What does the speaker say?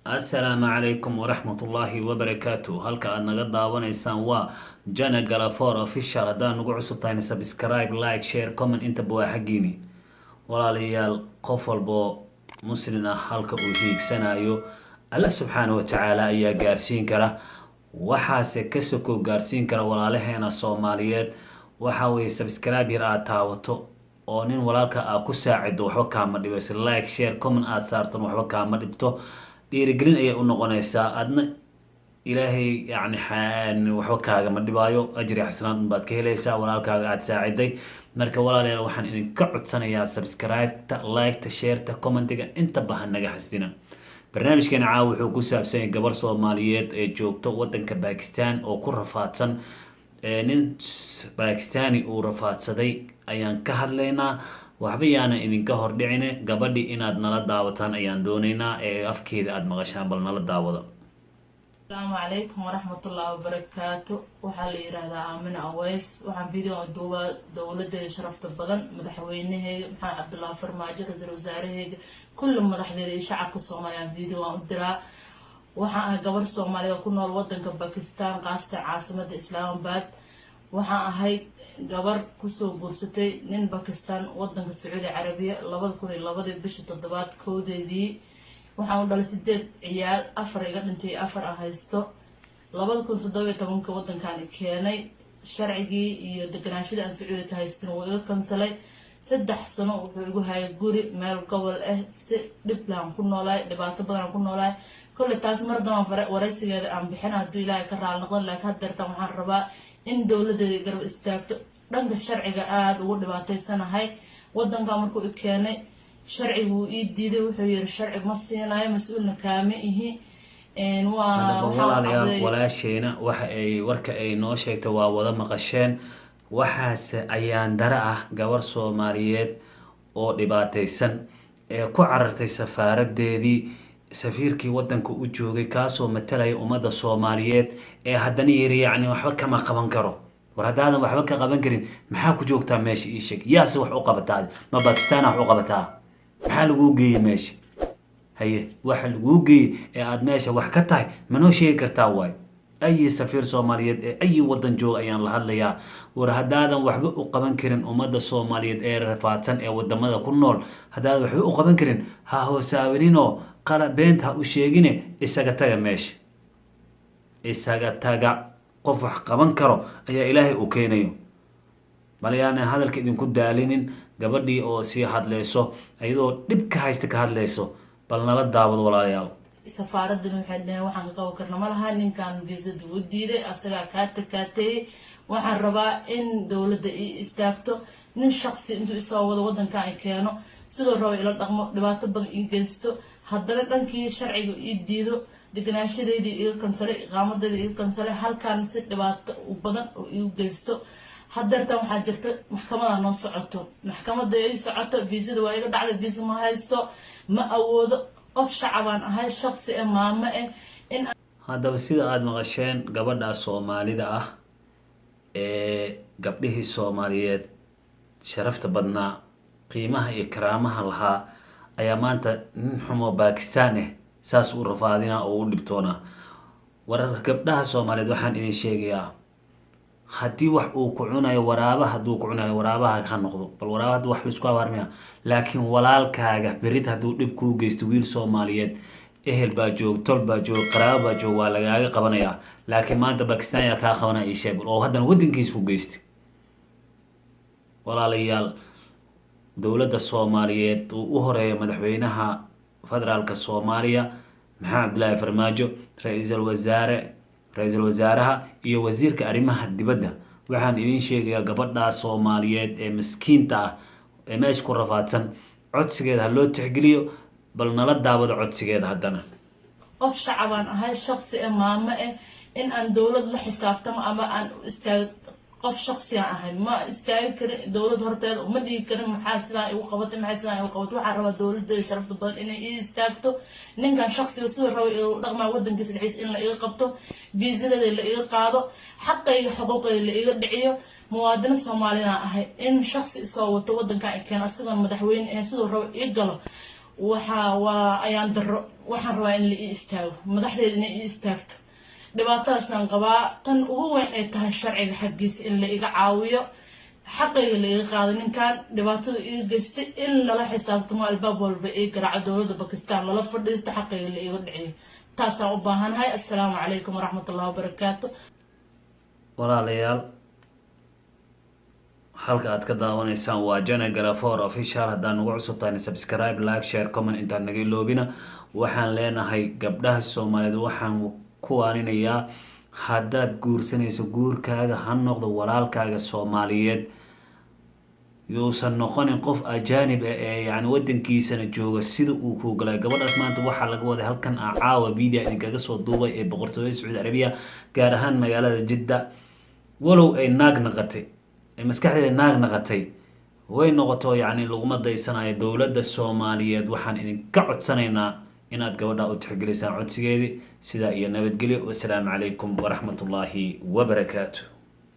السلام عليكم ورحمة الله وبركاته. هلك أنا قد دعوانا يسان جانا قلافور official هدان نقول عصب تاين سبسكرايب لايك شير كومنت انت بوا حقيني ولا ليال قفل بو مسلنا هلك وهيك سنة الله سبحانه وتعالى يا قارسين كره وحاسة كسكو قارسين كره ولا لهنا الصوماليات وحاوي سبسكرايب يرى تاوتو oo nin walaalka ku saacido waxba ka ma dhibayso like share comment aad saartan waxba ka ma dhibto dhiirigelin ayay u noqonaysaa adna ilaahay yani waxba kaaga ma dhibaayo ajri xasanaad baad ka helaysaa walaalkaaga aad saaciday marka walaalayaal waxaan idinka codsanayaa subscribe ta like ta share ta commentiga inta bahan naga xasdina barnaamijkeena caawa wuxuu ku saabsan yahay gabar Soomaaliyeed ee joogto wadanka Pakistan oo ku rafaadsan nin Pakistani uu rafaadsaday ayaan ka hadlaynaa waxba yaana idinka hor dhicine gabadhi inaad nala daawataan ayaan doonaynaa ee afkeeda aad maqashaan bal nala daawada. Assalamu alaykum warahmatullahi wabarakatuh. Waxaa la yiraahdaa Aamina Aweys. Waxaan video duuba dawladda sharafta badan madaxweynaheega Maxamed Cabdullaahi Farmaajo ra'iisul wasaaraheega kullu madaxdeeda iyo shacabka Soomaaliyeed video aan u diraa. waxaan gabar Soomaaliyeed ku nool wadanka Pakistan qaasatan caasimadda Islamabad. waxaan ahay gabar ku soo guursatay nin Pakistan wadanka Sacuudi Carabiya 2002 bishii 7 koodeedii. waxaan u dhalay 8 ciyaal 4 iga dhintay 4 aan haysto. 2017 wadankan keenay sharcigii iyo deganaanshaha aan Sacuudi ka haystin waa iga kansalay 3 sano wuxuu igu hayay guri meel gobol ah si dhib laan ku noolay dhibaato badan ku noolay كل تاس مرضى ورئيسي عم بحنا دولا كرال نقول لك هدر تام حربا إن دولة قرب استاكت دنك الشرع قاعد وقول بعطي سنة هاي ودن كامركو إكياني شرعي ويديده وحير الشرع مصينا مسؤولنا كامئه إن ولا شينا أي ورك أي نوشة توا وضع مقشين وحاس أيان درعة جوار سوماليات أو دباتي سن كعرتي سفارة دي سفيركي ودنك u joogay kaasoo matalay umada Soomaaliyeed ee haddana yiri yani waxba kama qaban karo war hadaan waxba ka qaban karin maxaa ku joogtaa meesha ii sheeg yaas wax u qabataa ma Pakistan wax u qabataa maxaa lagu geeyay meesha haye waxa lagu geeyay ee aad meesha wax ka tahay ma noo sheegi kartaa way ay safiir Soomaaliyeed ee ay wadan joog ayaan la hadlayaa war hadaan waxba u qaban karin umada Soomaaliyeed ee rafaadsan ee wadamada ku nool hadaan waxba u qaban karin ha hoosaawinino قال بنتها وشيغينه isaga taga meesha isaga taga qof wax qaban karo ayaa ilaahay u keenayo bal yaana hadalka idin ku daalinin gabadhii oo si hadlayso ayadoo dib ka haysta ka hadlayso bal nala daawado walaalayaal safaaradda waxaan ka qaban karnaa malaha ninkan visa u diiday asaga ka takatay waxaan rabaa in dawladda istaagto nin shakhsi intuu isoo wado wadanka ay keeno sidoo rabo ila dhaqmo dhibaato badan in geysto haddana dhankii sharciga ii diido deganaanshadeedii iga kansalay iqaamadeedii iga kansalay halkan si dhibaato u badan oo igu geysto haddeertan waxaa jirta maxkamada noo socoto maxkamada ay socoto viisada waa iga dhacday viisa ma haysto ma awoodo qof shacabaan ahay shakhsi ah maamo ah in haddaba sida aad maqasheen gabadha Soomaalida ah ee gabdhihii Soomaaliyeed sharafta badnaa qiimaha iyo karaamaha lahaa ayaa maanta nin xumo Pakistan saas u rafaadina oo u dhibtoona warar gabdhaha Soomaaliyeed waxaan idin sheegayaa hadii wax uu ku cunayo waraabaha haduu ku cunayo waraabaha ka noqdo bal waraabaha wax la isku awarmiya laakiin walaalkaaga berid haduu dhib ku geysto wiil Soomaaliyeed ehel baa joog tol baa joog qaraabo baa joog waa lagaaga qabanaya laakiin maanta Pakistan ayaa ka qabanaya ii sheeg oo haddana wadankiisa ku geystay walaalayaal dawladda Soomaaliyeed uu u horeeyay madaxweynaha federaalka Soomaaliya Maxamed Cabdullaahi Farmaajo ra'iisul wasaaraha iyo wasiirka arrimaha dibadda waxaan idin sheegayaa gabadha Soomaaliyeed ee miskiinta ah ee meesha ku rafaadsan codsigeeda loo tixgeliyo bal nala daawado codsigeeda haddana qof shacabaan ahay shakhsi ah maamo ah in aan dawlad la xisaabtamo ama aan istaag qof shakhsi ah ma istaagi karin dawlad horteed uma dhigi karin maxaa sidaan igu qabatay waxaan rabaa dawladda sharafta badan inay istaagto ninkan shakhsiga sidoo rabo inuu dhaqmaa wadankiisa dhexdiisa in la iga qabto viisada la iga qaado xaqayga xuquuqayga la iga dhiciyo muwaadin Soomaaliyeed ahay in shakhsi soo wato wadanka ay keen asaga madaxweyne ee sidoo rabo iga galo waxa ayaan daro waxaan rabaa in la ii istaago madaxdeeda inay ii istaagto dhibaatadaasaan qabaa tan ugu weyn ay tahay sharciga xaggiisa in la iga caawiyo xaqayga la iga qaado ninkan dhibaatada iga geystay in lala xisaabtamo albaab walba ii garaaco dowladda Pakistan lala fadhiisto xaqayga la iga dhiciyo taasaan u baahanahay assalaamu calaykum waraxmatullahi wabarakaatu walaalayaal halka aad ka daawanaysaan waa Jana Galafoor official haddaan ugu cusubtahay subscribe like share comment intaan naga iloobina waxaan leenahay gabdhaha Soomaaliyeed waxaan ku waaninayaa haddaad guursanayso guurkaaga ha noqdo walaalkaaga Soomaaliyeed yuusan noqonin qof ajaanib ee yani wadankiisana jooga sida uu ku galay gabadhaas maanta waxa laga waday halkan caawa video idinkaga soo duubay ee boqortooyada Sacuudi Arabiya gaar ahaan magaalada Jidda walow ay naag naqatay maskaxdeeda naag naqatay way noqoto yani laguma daysanayo dowladda Soomaaliyeed waxaan idinka codsanaynaa inaad gabadha u tixgelisaan codsigeedii sida iyo nabadgelyo wassalaamu calaykum waraxmatullaahi wabarakaatuh